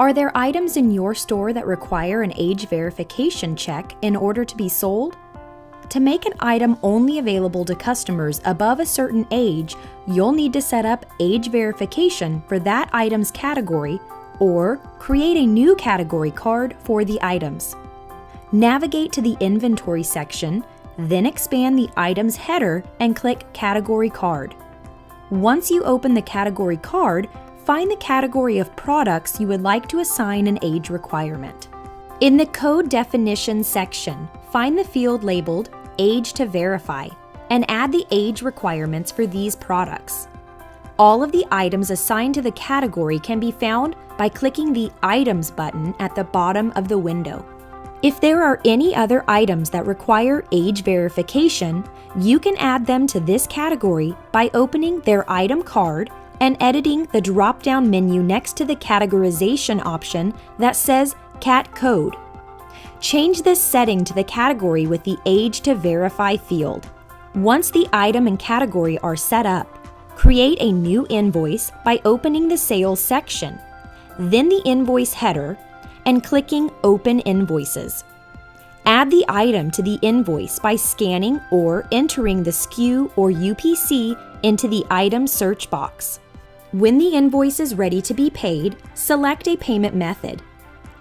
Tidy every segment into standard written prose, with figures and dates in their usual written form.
Are there items in your store that require an age verification check in order to be sold? To make an item only available to customers above a certain age, you'll need to set up age verification for that item's category or create a new category card for the items. Navigate to the Inventory section, then expand the item's header and click Category Card. Once you open the category card, find the category of products you would like to assign an age requirement. In the Code Definitions section, find the field labeled Age to Verify and add the age requirements for these products. All of the items assigned to the category can be found by clicking the Items button at the bottom of the window. If there are any other items that require age verification, you can add them to this category by opening their item card and editing the drop-down menu next to the categorization option that says Cat Code. Change this setting to the category with the Age to Verify field. Once the item and category are set up, create a new invoice by opening the Sales section, then the invoice header, and clicking Open Invoices. Add the item to the invoice by scanning or entering the SKU or UPC into the item search box. When the invoice is ready to be paid, select a payment method.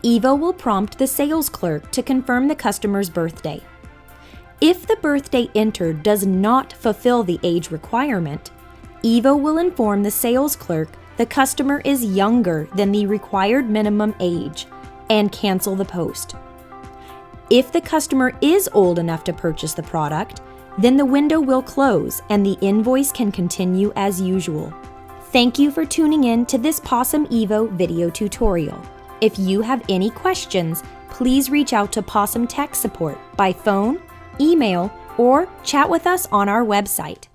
Evo will prompt the sales clerk to confirm the customer's birthday. If the birthday entered does not fulfill the age requirement, Evo will inform the sales clerk the customer is younger than the required minimum age and cancel the post. If the customer is old enough to purchase the product, then the window will close and the invoice can continue as usual. Thank you for tuning in to this POSIM Evo video tutorial. If you have any questions, please reach out to POSIM Tech Support by phone, email, or chat with us on our website.